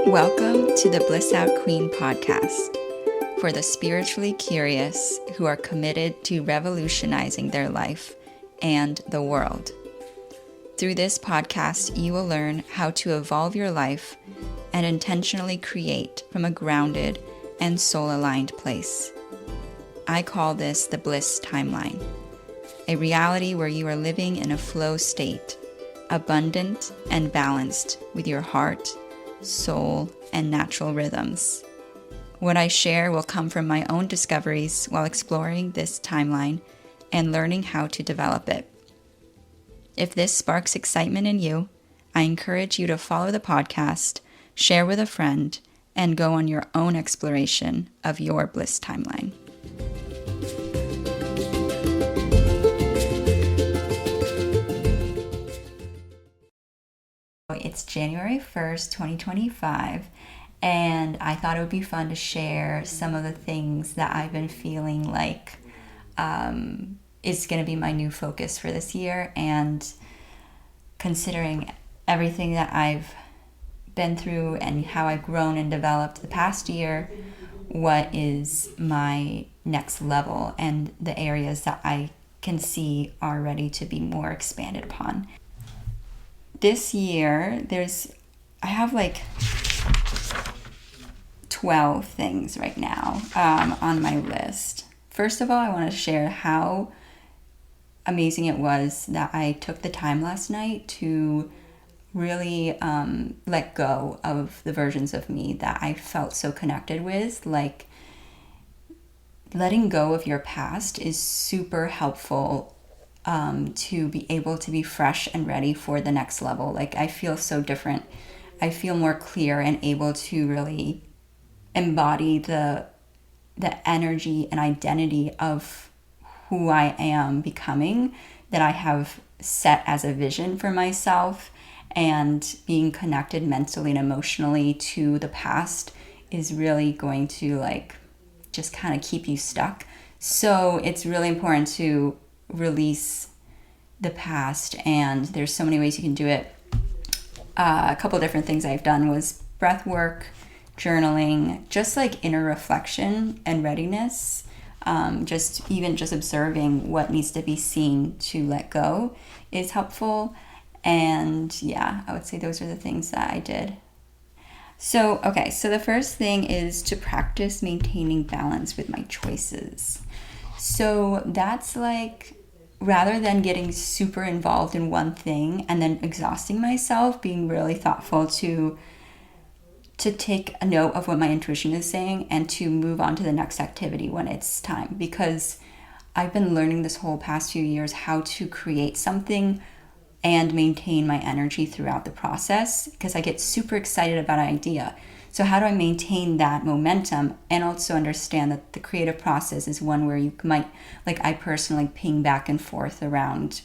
Welcome to the Bliss Out Queen podcast for the spiritually curious who are committed to revolutionizing their life and the world. Through this podcast, you will learn how to evolve your life and intentionally create from a grounded and soul-aligned place. I call this the Bliss Timeline, a reality where you are living in a flow state, abundant and balanced with your heart, soul, and natural rhythms. What I share will come from my own discoveries while exploring this timeline and learning how to develop it. If this sparks excitement in you, I encourage you to follow the podcast, share with a friend, and go on your own exploration of your bliss timeline. It's January 1st, 2025, and I thought it would be fun to share some of the things that I've been feeling like is going to be my new focus for this year. And considering everything that I've been through and how I've grown and developed the past year, what is my next level and the areas that I can see are ready to be more expanded upon. This year, I have like 12 things right now on my list. First of all, I want to share how amazing it was that I took the time last night to really let go of the versions of me that I felt so connected with. Like, letting go of your past is super helpful to be able to be fresh and ready for the next level. Like, I feel so different. I feel more clear and able to really embody the energy and identity of who I am becoming, that I have set as a vision for myself. And being connected mentally and emotionally to the past is really going to just kind of keep you stuck. So it's really important to release the past, and there's so many ways you can do it. A couple different things I've done was breath work, journaling, just like inner reflection and readiness. Just observing what needs to be seen to let go is helpful. And yeah, I would say those are the things that I did. So the first thing is to practice maintaining balance with my choices. So that's like, rather than getting super involved in one thing and then exhausting myself, being really thoughtful to take a note of what my intuition is saying and to move on to the next activity when it's time. Because I've been learning this whole past few years how to create something and maintain my energy throughout the process, because I get super excited about an idea. So how do I maintain that momentum and also understand that the creative process is one where you might, I personally ping back and forth around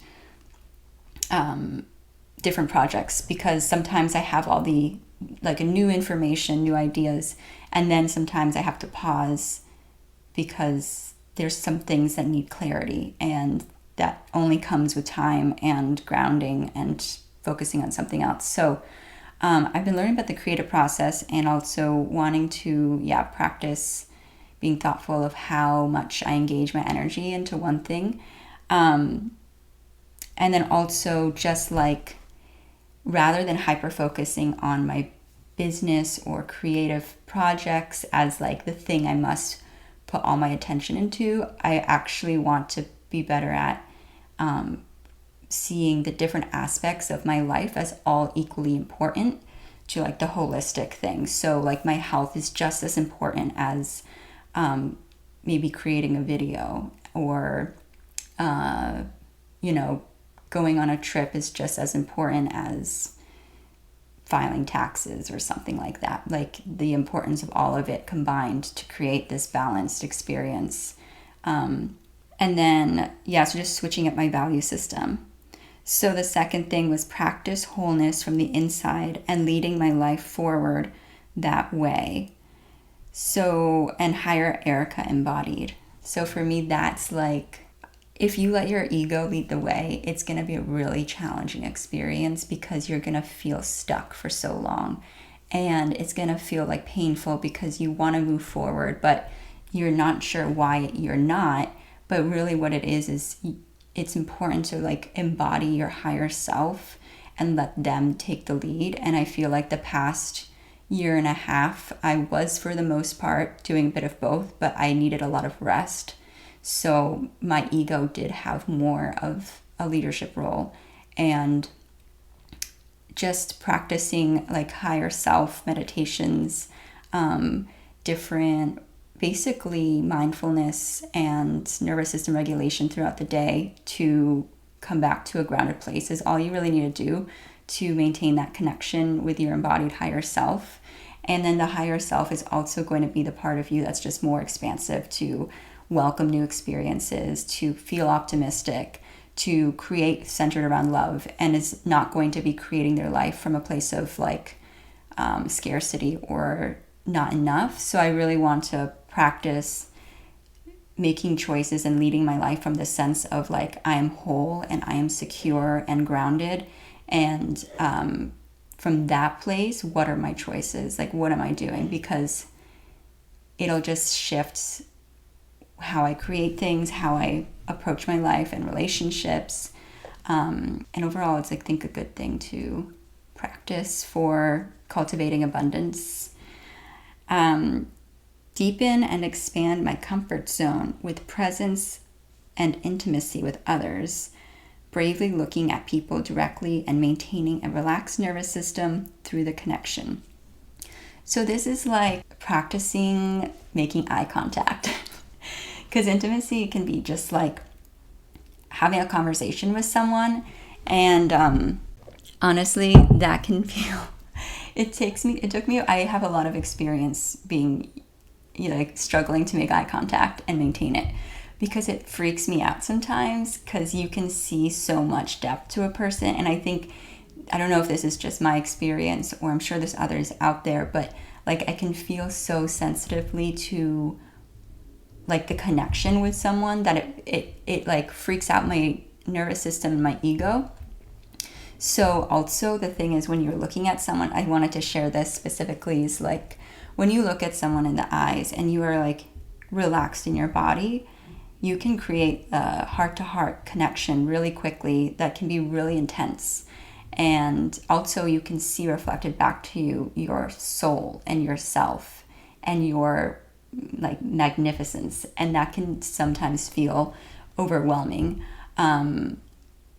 different projects, because sometimes I have all the a new information, new ideas, and then sometimes I have to pause because there's some things that need clarity, and that only comes with time and grounding and focusing on something else. So I've been learning about the creative process and also wanting to practice being thoughtful of how much I engage my energy into one thing. And then also just rather than hyper-focusing on my business or creative projects as the thing I must put all my attention into, I actually want to be better at seeing the different aspects of my life as all equally important to the holistic thing. So my health is just as important as maybe creating a video, or going on a trip is just as important as filing taxes or something like that. The importance of all of it combined to create this balanced experience. And then, so just switching up my value system. So the second thing was practice wholeness from the inside and leading my life forward that way. So, and higher Erika embodied. So for me, that's if you let your ego lead the way, it's going to be a really challenging experience because you're going to feel stuck for so long. and it's going to feel like painful because you want to move forward, but you're not sure why you're not. But really what it is it's important to like embody your higher self and let them take the lead. And I feel like the past year and a half, I was for the most part doing a bit of both, but I needed a lot of rest. So my ego did have more of a leadership role, and just practicing like higher self meditations, different basically mindfulness and nervous system regulation throughout the day to come back to a grounded place is all you really need to do to maintain that connection with your embodied higher self. And then the higher self is also going to be the part of you that's just more expansive to welcome new experiences, to feel optimistic, to create centered around love, and is not going to be creating their life from a place of like scarcity or not enough. So I really want to practice making choices and leading my life from the sense of like I am whole and I am secure and grounded. And from that place, what are my choices? Like, what am I doing? Because it'll just shift how I create things, how I approach my life and relationships. And overall, it's, I think, a good thing to practice for cultivating abundance. Deepen and expand my comfort zone with presence and intimacy with others, bravely looking at people directly and maintaining a relaxed nervous system through the connection. So this is like practicing making eye contact, because intimacy can be just like having a conversation with someone, and honestly, that can feel. It took me. I have a lot of experience being, like struggling to make eye contact and maintain it, because it freaks me out sometimes, because you can see so much depth to a person. And I don't know if this is just my experience, or I'm sure there's others out there, but like I can feel so sensitively to like the connection with someone that it like freaks out my nervous system and my ego. So also the thing is, when you're looking at someone, I wanted to share this specifically, is like when you look at someone in the eyes and you are like relaxed in your body, you can create a heart-to-heart connection really quickly that can be really intense. And also you can see reflected back to you your soul and yourself and your like magnificence, and that can sometimes feel overwhelming.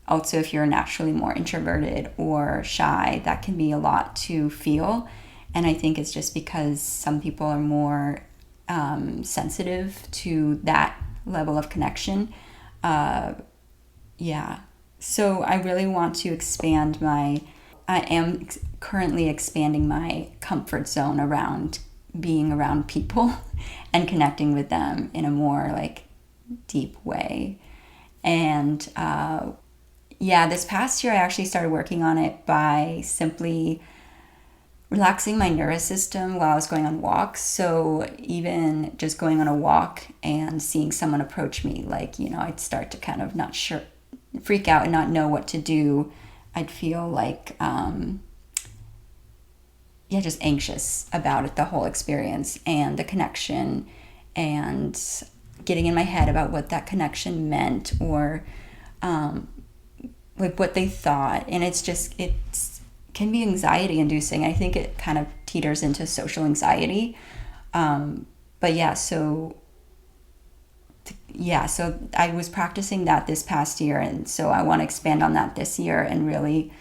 Also, if you're naturally more introverted or shy, that can be a lot to feel. And I think it's just because some people are more sensitive to that level of connection. So I really want to I am currently expanding my comfort zone around being around people and connecting with them in a more like deep way. And this past year I actually started working on it by simply relaxing my nervous system while I was going on walks. So even just going on a walk and seeing someone approach me, like, I'd start to kind of freak out and not know what to do. I'd feel like, just anxious about it, the whole experience and the connection, and getting in my head about what that connection meant, or like what they thought. And it can be anxiety inducing. I think it kind of teeters into social anxiety. So I was practicing that this past year, and so I want to expand on that this year and really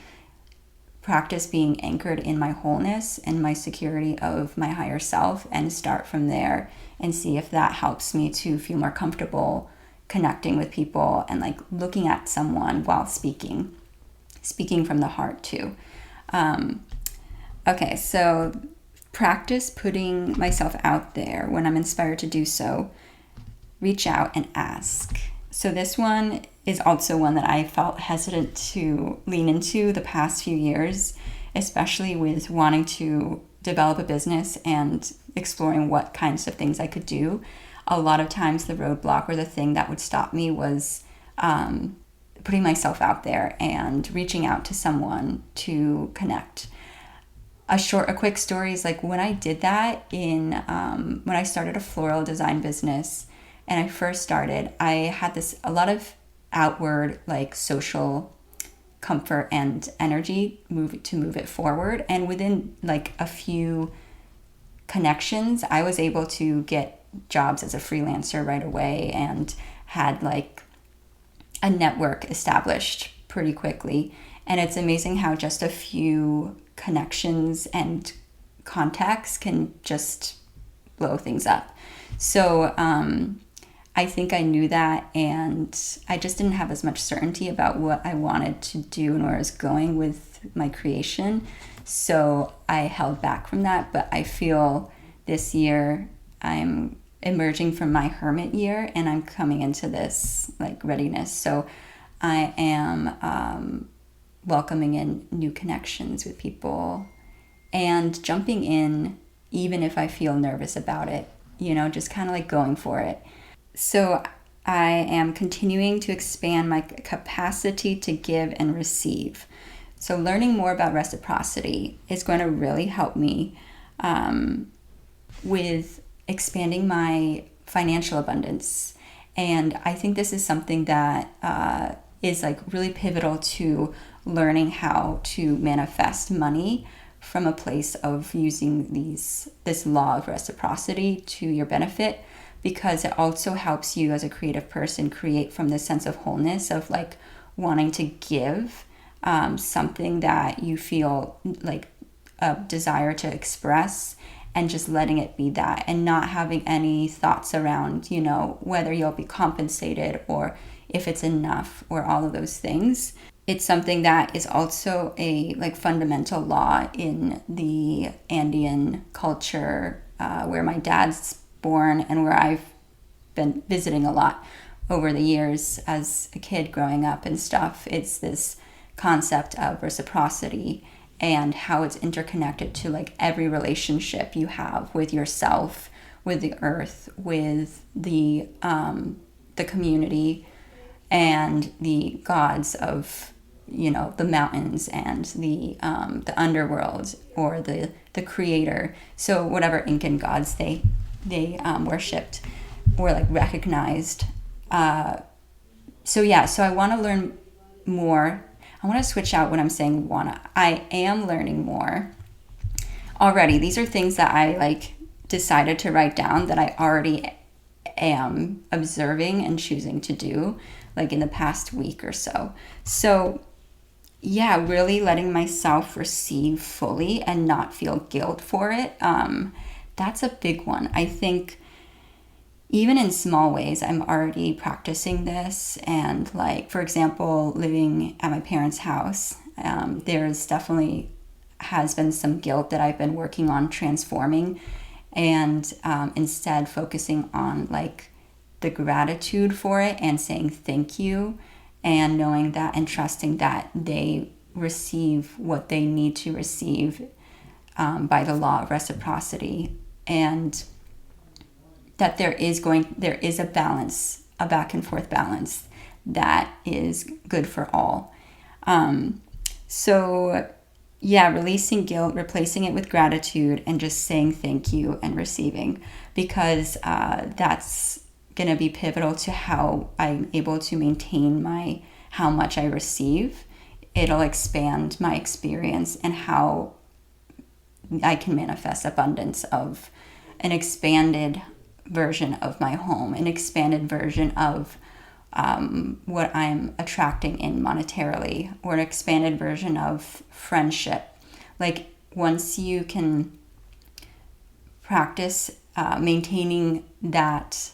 practice being anchored in my wholeness and my security of my higher self, and start from there and see if that helps me to feel more comfortable connecting with people and like looking at someone while speaking from the heart too. So practice putting myself out there when I'm inspired to do so. Reach out and ask. So this one is also one that I felt hesitant to lean into the past few years, especially with wanting to develop a business and exploring what kinds of things I could do. A lot of times the roadblock or the thing that would stop me was putting myself out there and reaching out to someone to connect. a quick story is like when I did that in when I started a floral design business and I first started, I had a lot of outward like social comfort and energy to move it forward, and within like a few connections I was able to get jobs as a freelancer right away and had like a network established pretty quickly. And it's amazing how just a few connections and contacts can just blow things up. So I think I knew that, and I just didn't have as much certainty about what I wanted to do and where I was going with my creation. So I held back from that. But I feel this year I'm emerging from my hermit year and I'm coming into this like readiness. So I am welcoming in new connections with people and jumping in even if I feel nervous about it, just kind of like going for it. So I am continuing to expand my capacity to give and receive. So learning more about reciprocity is going to really help me with expanding my financial abundance. And I think this is something that is like really pivotal to learning how to manifest money from a place of using this law of reciprocity to your benefit, because it also helps you as a creative person create from this sense of wholeness of like wanting to give something that you feel like a desire to express, and just letting it be that and not having any thoughts around, whether you'll be compensated or if it's enough or all of those things. It's something that is also a like fundamental law in the Andean culture where my dad's born and where I've been visiting a lot over the years as a kid growing up and stuff. It's this concept of reciprocity and how it's interconnected to like every relationship you have with yourself, with the earth, with the community, and the gods of the mountains and the underworld, or the creator. So whatever Incan gods they worshipped or like recognized. So I want to learn more. I want to switch out when I'm saying wanna. I am learning more already. These are things that I like decided to write down that I already am observing and choosing to do like in the past week or so. So really letting myself receive fully and not feel guilt for it. That's a big one. I think even in small ways, I'm already practicing this. And like, for example, living at my parents' house, there's definitely has been some guilt that I've been working on transforming, and instead focusing on like the gratitude for it and saying thank you, and knowing that and trusting that they receive what they need to receive by the law of reciprocity, and that there is a balance, a back and forth balance that is good for all. Releasing guilt, replacing it with gratitude, and just saying thank you and receiving, because that's going to be pivotal to how I'm able to maintain how much I receive. It'll expand my experience and how I can manifest abundance of an expanded version of my home, an expanded version of what I'm attracting in monetarily, or an expanded version of friendship. Like once you can practice maintaining that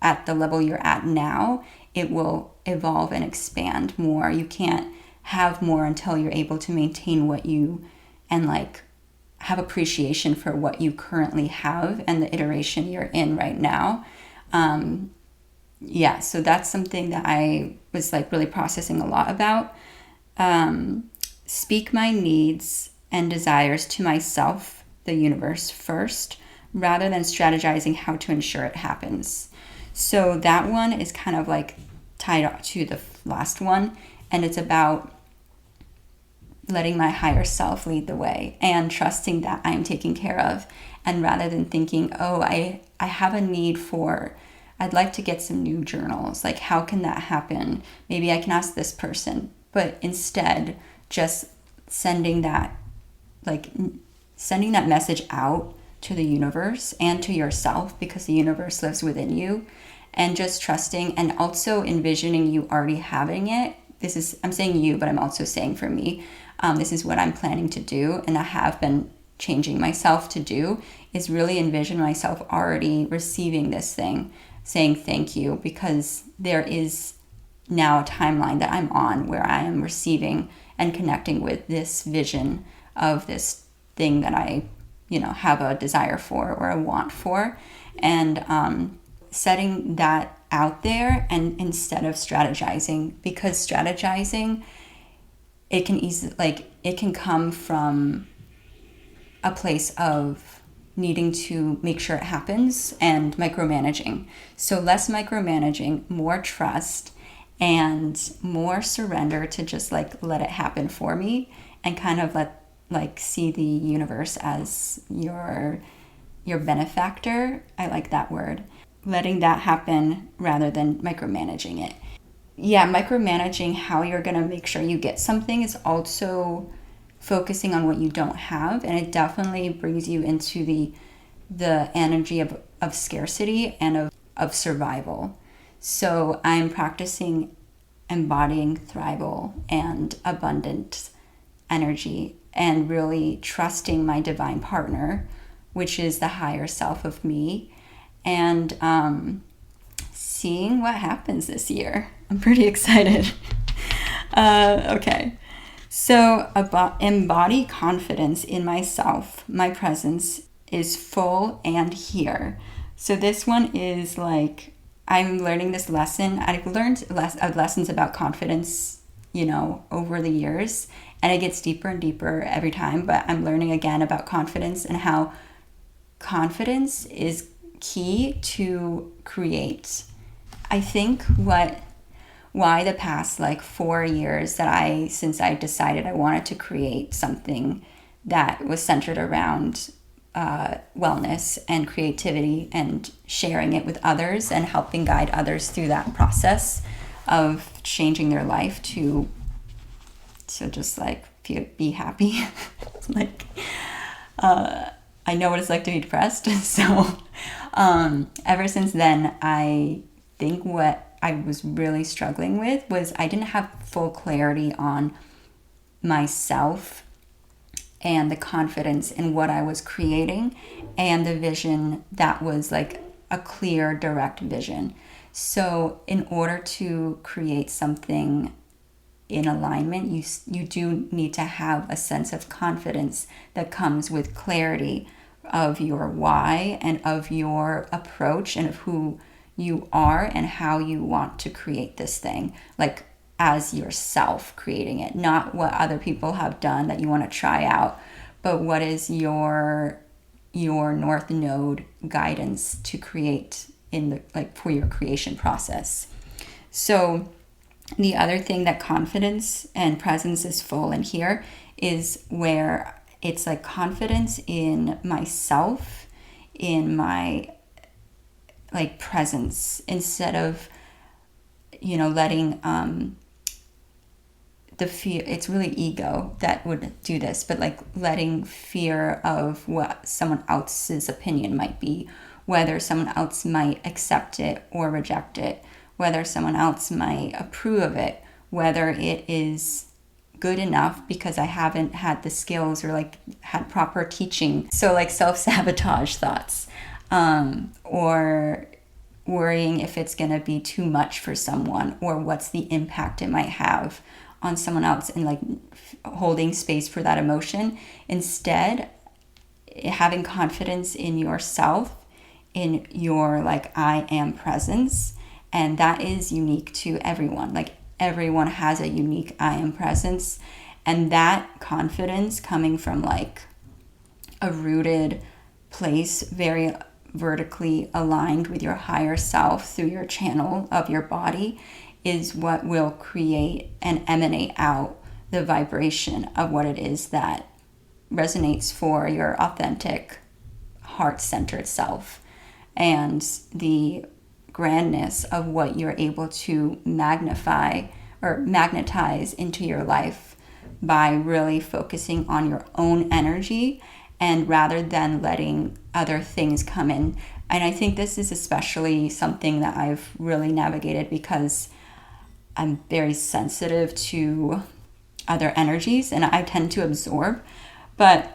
at the level you're at now, it will evolve and expand more. You can't have more until you're able to maintain and like have appreciation for what you currently have and the iteration you're in right now. So that's something that I was like really processing a lot about. Speak my needs and desires to myself, the universe, first, rather than strategizing how to ensure it happens. So that one is kind of like tied up to the last one, and it's about letting my higher self lead the way and trusting that I'm taken care of. And rather than thinking, oh, I have a need for, I'd like to get some new journals. Like, how can that happen? Maybe I can ask this person. But instead, just sending that message out to the universe and to yourself, because the universe lives within you, and just trusting and also envisioning you already having it. I'm saying you, but I'm also saying for me, this is what I'm planning to do, and I have been changing myself to do, is really envision myself already receiving this thing, saying thank you, because there is now a timeline that I'm on where I am receiving and connecting with this vision of this thing that I, have a desire for or a want for, and setting that out there, and instead of strategizing, because strategizing, it can come from a place of needing to make sure it happens and micromanaging. So less micromanaging, more trust, and more surrender to just let it happen for me, and kind of see the universe as your benefactor. I like that word. Letting that happen rather than micromanaging it. Yeah, micromanaging how you're going to make sure you get something is also focusing on what you don't have, and it definitely brings you into the energy of scarcity and of survival. So I'm practicing embodying thrival and abundant energy, and really trusting my divine partner, which is the higher self of me, and seeing what happens this year. I'm pretty excited. Okay. So embody confidence in myself. My presence is full and here. So this one is I'm learning this lesson. I've learned lessons about confidence, over the years, and it gets deeper and deeper every time. But I'm learning again about confidence and how confidence is key to create. I think why the past 4 years since I decided I wanted to create something that was centered around wellness and creativity and sharing it with others and helping guide others through that process of changing their life to just be happy. I know what it's like to be depressed. So ever since then, I think what I was really struggling with was I didn't have full clarity on myself and the confidence in what I was creating, and the vision that was a clear, direct vision. So in order to create something in alignment, you do need to have a sense of confidence that comes with clarity of your why and of your approach and of who you are and how you want to create this thing, as yourself creating it, not what other people have done that you want to try out, but what is your North Node guidance to create for your creation process. So the other thing that confidence and presence is full in here is where it's confidence in myself, in my presence, instead of letting the fear. It's really ego that would do this, but letting fear of what someone else's opinion might be, whether someone else might accept it or reject it, whether someone else might approve of it, whether it is good enough because I haven't had the skills or had proper teaching. So self-sabotage thoughts, or worrying if it's going to be too much for someone, or what's the impact it might have on someone else, and holding space for that emotion. Instead, having confidence in yourself, in your I am presence, and that is unique to everyone. Everyone has a unique I am presence, and that confidence coming from a rooted place, very vertically aligned with your higher self through your channel of your body, is what will create and emanate out the vibration of what it is that resonates for your authentic, heart-centered self, and the grandness of what you're able to magnify or magnetize into your life by really focusing on your own energy, and rather than letting other things come in. And I think this is especially something that I've really navigated because I'm very sensitive to other energies and I tend to absorb. But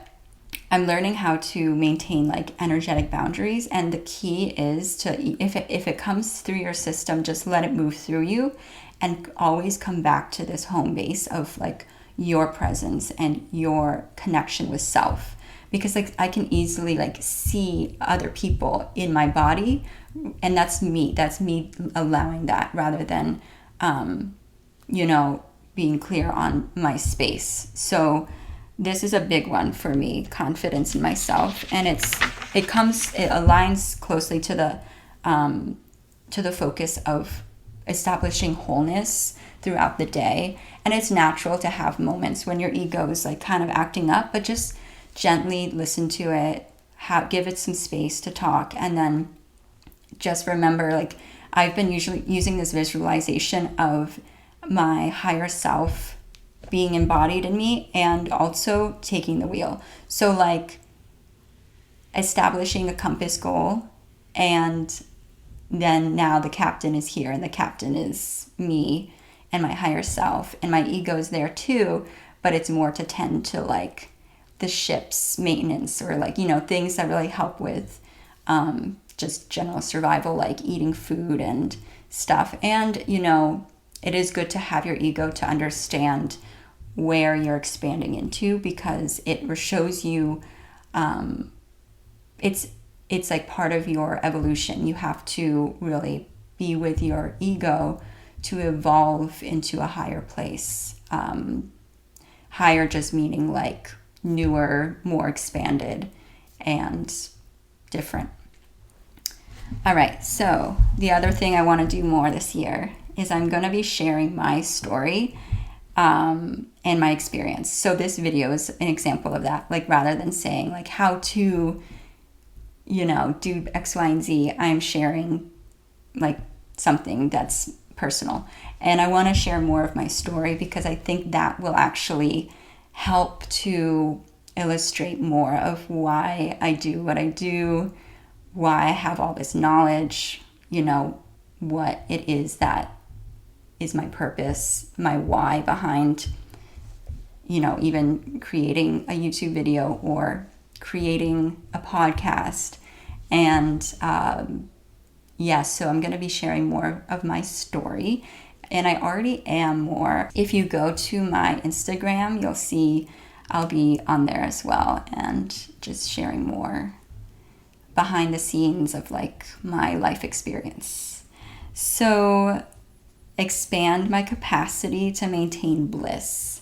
I'm learning how to maintain like energetic boundaries, and the key is to, if it comes through your system, just let it move through you, and always come back to this home base of like your presence and your connection with self. Because like I can easily like see other people in my body, and that's me allowing that, rather than being clear on my space. So this is a big one for me, confidence in myself, and it aligns closely to the focus of establishing wholeness throughout the day. And it's natural to have moments when your ego is like kind of acting up, but just gently listen to it, give it some space to talk, and then just remember, like I've been usually using this visualization of my higher self being embodied in me and also taking the wheel. So like establishing a compass goal, and then now the captain is here, and the captain is me and my higher self, and my ego is there too, but it's more to tend to like the ship's maintenance, or like, things that really help with just general survival, like eating food and stuff. And it is good to have your ego to understand where you're expanding into, because it shows you it's like part of your evolution. You have to really be with your ego to evolve into a higher place. Higher just meaning like newer, more expanded, and different. All right, so the other thing I want to do more this year is I'm going to be sharing my story and my experience. So this video is an example of that. Like rather than saying like how to, do X, Y, and Z, I'm sharing like something that's personal. And I want to share more of my story because I think that will actually help to illustrate more of why I do what I do, why I have all this knowledge, what it is that is my purpose, my why behind, even creating a YouTube video or creating a podcast. And so I'm going to be sharing more of my story, and I already am more. If you go to my Instagram, you'll see I'll be on there as well, and just sharing more behind the scenes of like my life experience. So expand my capacity to maintain bliss.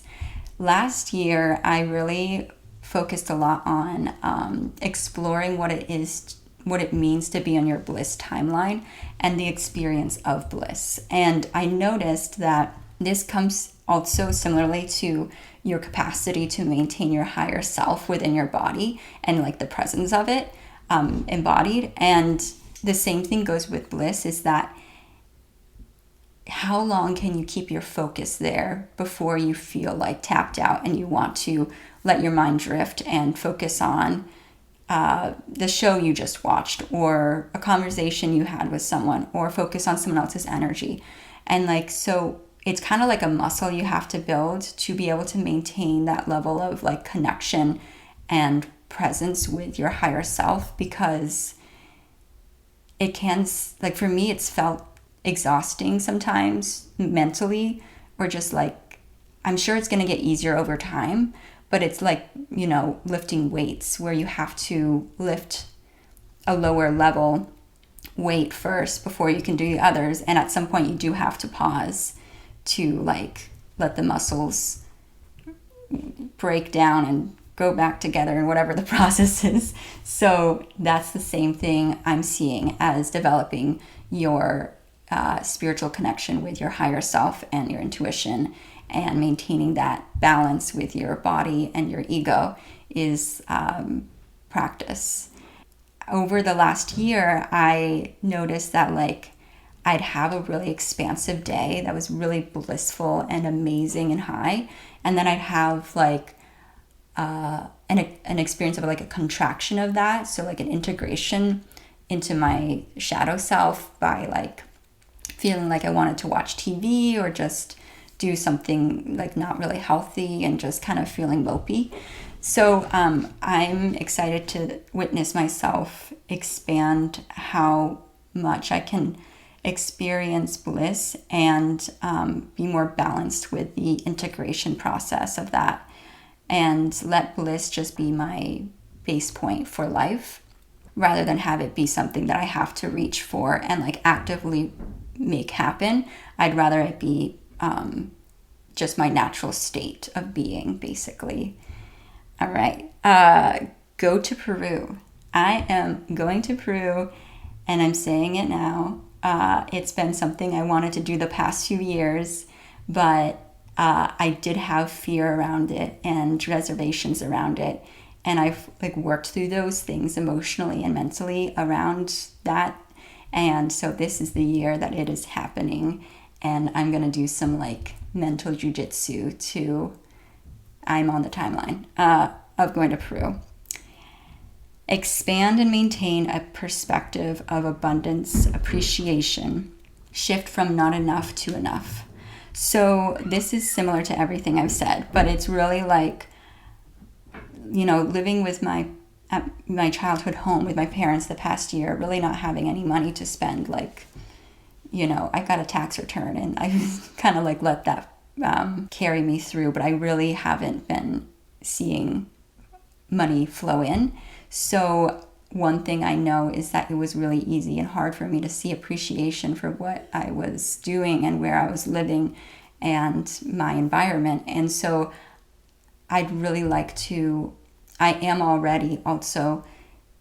Last year, I really focused a lot on exploring what it means to be on your bliss timeline and the experience of bliss. And I noticed that this comes also similarly to your capacity to maintain your higher self within your body and like the presence of it embodied. And the same thing goes with bliss, is that how long can you keep your focus there before you feel like tapped out and you want to let your mind drift and focus on the show you just watched, or a conversation you had with someone, or focus on someone else's energy. And like, so it's kind of like a muscle you have to build to be able to maintain that level of like connection and presence with your higher self, because it can, like for me, it's felt exhausting sometimes mentally, or just like, I'm sure it's going to get easier over time, but it's like, lifting weights where you have to lift a lower level weight first before you can do the others. And at some point you do have to pause to like let the muscles break down and go back together, and whatever the process is. So that's the same thing I'm seeing as developing your spiritual connection with your higher self and your intuition, and maintaining that balance with your body and your ego is practice. Over the last year, I noticed that like I'd have a really expansive day that was really blissful and amazing and high, and then I'd have like an experience of like a contraction of that, so like an integration into my shadow self by like feeling like I wanted to watch TV or just do something like not really healthy and just kind of feeling mopey. So I'm excited to witness myself expand how much I can experience bliss and be more balanced with the integration process of that, and let bliss just be my base point for life rather than have it be something that I have to reach for and like actively make happen. I'd rather it be just my natural state of being, basically. All right, go to Peru. I am going to Peru, and I'm saying it now. It's been something I wanted to do the past few years, but I did have fear around it and reservations around it, and I've like worked through those things emotionally and mentally around that. And so this is the year that it is happening, and I'm gonna do some like mental jujitsu to. I'm on the timeline of going to Peru. Expand and maintain a perspective of abundance, appreciation. Shift from not enough to enough. So this is similar to everything I've said, but it's really like, you know, living with at my childhood home with my parents the past year, really not having any money to spend. Like, you know, I got a tax return and I kind of like let that carry me through, but I really haven't been seeing money flow in. So one thing I know is that it was really easy and hard for me to see appreciation for what I was doing and where I was living and my environment. And so I'd really like to, I am already also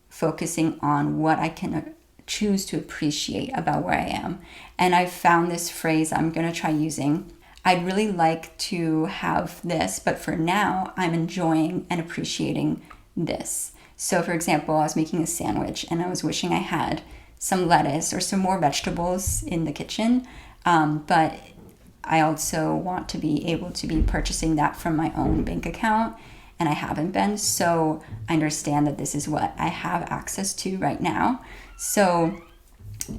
focusing on what I can choose to appreciate about where I am. And I've found this phrase I'm going to try using. I'd really like to have this, but for now, I'm enjoying and appreciating this. So for example, I was making a sandwich and I was wishing I had some lettuce or some more vegetables in the kitchen, but I also want to be able to be purchasing that from my own bank account, and I haven't been. So I understand that this is what I have access to right now. So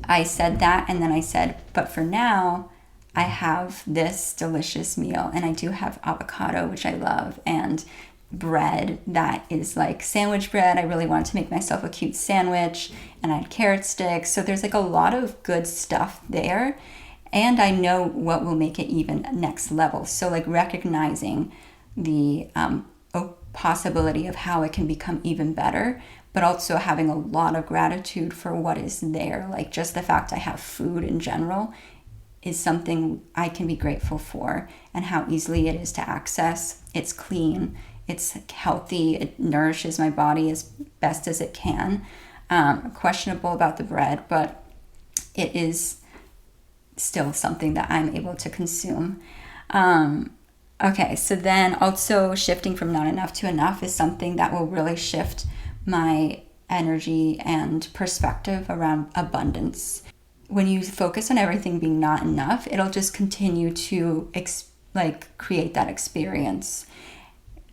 I said that, and then I said, but for now, I have this delicious meal, and I do have avocado, which I love, and bread that is like sandwich bread. I really wanted to make myself a cute sandwich, and I had carrot sticks. So there's like a lot of good stuff there, and I know what will make it even next level. So like recognizing the possibility of how it can become even better, but also having a lot of gratitude for what is there. Like just the fact I have food in general is something I can be grateful for, and how easily it is to access. It's clean, it's healthy, it nourishes my body as best as it can. Questionable about the bread, but it is still something that I'm able to consume. Okay, so then also shifting from not enough to enough is something that will really shift my energy and perspective around abundance. When you focus on everything being not enough, it'll just continue to create that experience.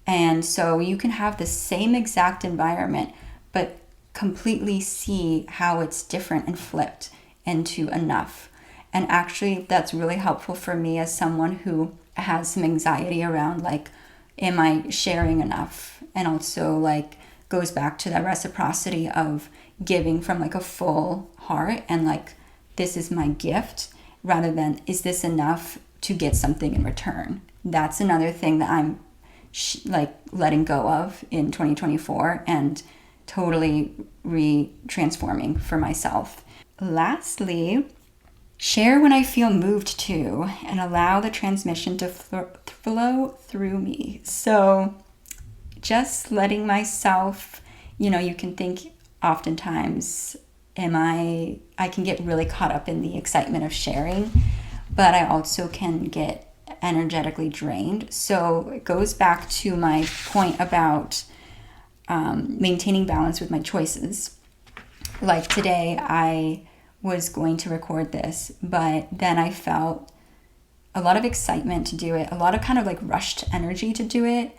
And so you can have the same exact environment, but completely see how it's different and flipped into enough. And actually, that's really helpful for me as someone who has some anxiety around, like, am I sharing enough? And also, like, goes back to that reciprocity of giving from, like, a full heart and, like, this is my gift, rather than, is this enough to get something in return? That's another thing that I'm letting go of in 2024 and totally transforming for myself. Lastly, share when I feel moved to, and allow the transmission to flow through me. So just letting myself, you can think oftentimes, I can get really caught up in the excitement of sharing, but I also can get get energetically drained. So it goes back to my point about maintaining balance with my choices. Like today, I was going to record this, but then I felt a lot of excitement to do it, a lot of kind of like rushed energy to do it.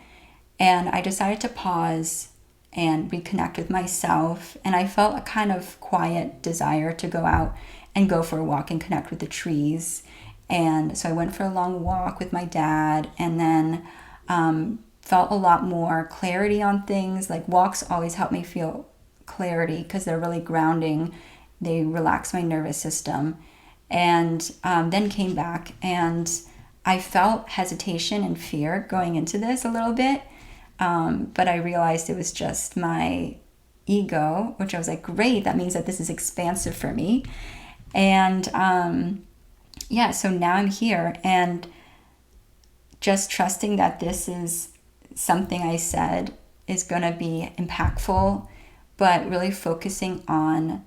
And I decided to pause and reconnect with myself. And I felt a kind of quiet desire to go out and go for a walk and connect with the trees. And so I went for a long walk with my dad, and then felt a lot more clarity on things. Like walks always help me feel clarity because they're really grounding. They relax my nervous system. And then came back, and I felt hesitation and fear going into this a little bit. But I realized it was just my ego, which I was like, great, that means that this is expansive for me. And so now I'm here, and just trusting that this is something I said is going to be impactful, but really focusing on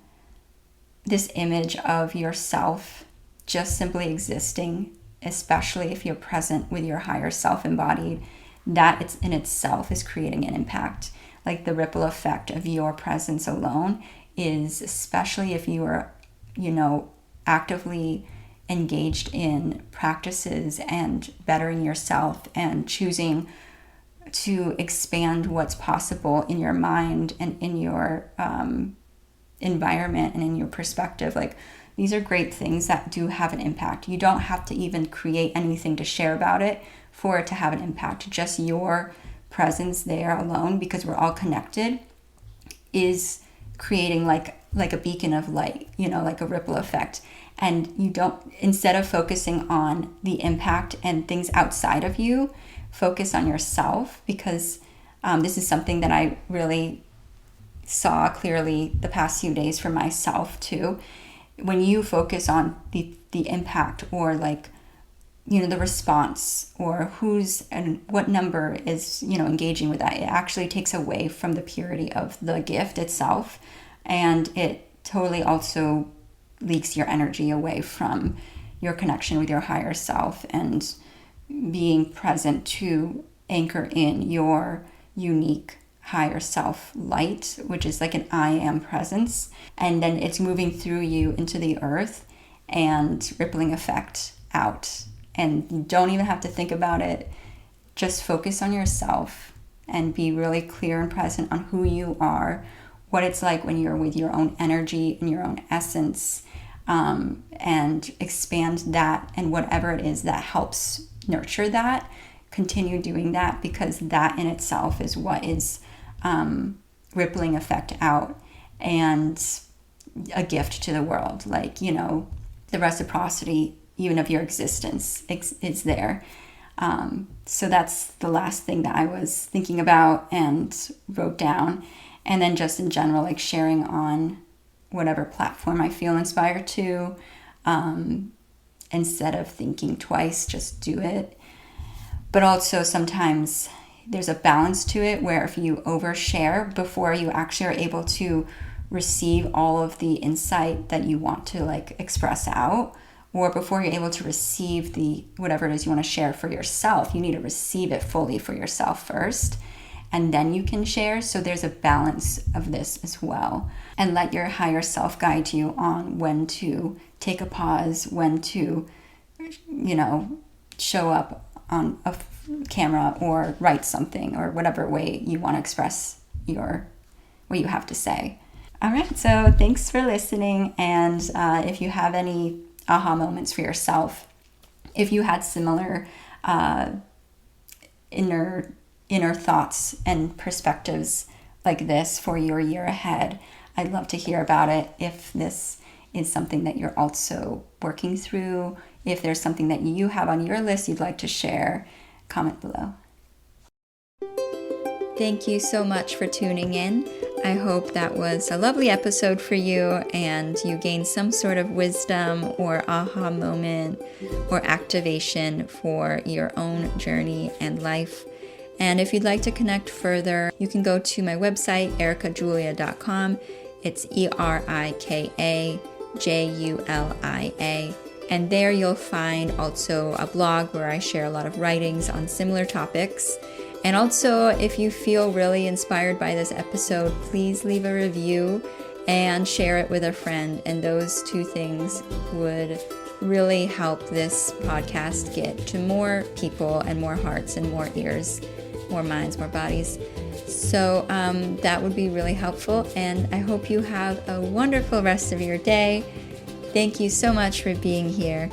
this image of yourself just simply existing, especially if you're present with your higher self embodied, that it's in itself is creating an impact. Like the ripple effect of your presence alone is, especially if you are, actively engaged in practices and bettering yourself and choosing to expand what's possible in your mind and in your environment and in your perspective. Like, these are great things that do have an impact. You don't have to even create anything to share about it for it to have an impact. Just your presence there alone, because we're all connected, is creating like a beacon of light, like a ripple effect. And you don't, instead of focusing on the impact and things outside of you, focus on yourself, because this is something that I really saw clearly the past few days for myself too. When you focus on the impact, or the response, or who's and what number is engaging with that, it actually takes away from the purity of the gift itself, and it totally also leaks your energy away from your connection with your higher self and being present to anchor in your unique higher self light, which is like an I am presence. And then it's moving through you into the earth and rippling effect out. And you don't even have to think about it. Just focus on yourself and be really clear and present on who you are, what it's like when you're with your own energy and your own essence, and expand that, and whatever it is that helps nurture that, continue doing that, because that in itself is what is rippling effect out and a gift to the world. The reciprocity even of your existence is there. So that's the last thing that I was thinking about and wrote down. And then just in general, sharing on whatever platform I feel inspired to, instead of thinking twice, just do it. But also sometimes there's a balance to it, where if you overshare before you actually are able to receive all of the insight that you want to express out, or before you're able to receive the whatever it is you want to share for yourself, you need to receive it fully for yourself first, and then you can share. So there's a balance of this as well. And let your higher self guide you on when to take a pause, when to, show up on a camera or write something, or whatever way you want to express what you have to say. All right, so thanks for listening. And if you have any aha moments for yourself, if you had similar inner thoughts and perspectives like this for your year ahead, I'd love to hear about it. If this is something that you're also working through, if there's something that you have on your list you'd like to share, comment below. Thank you so much for tuning in. I hope that was a lovely episode for you, and you gained some sort of wisdom or aha moment or activation for your own journey and life. And if you'd like to connect further, you can go to my website, erikajulia.com. It's ErikaJulia.com. And there you'll find also a blog where I share a lot of writings on similar topics. And also, if you feel really inspired by this episode, please leave a review and share it with a friend. And those two things would really help this podcast get to more people and more hearts and more ears, more minds, more bodies. So that would be really helpful. And I hope you have a wonderful rest of your day. Thank you so much for being here.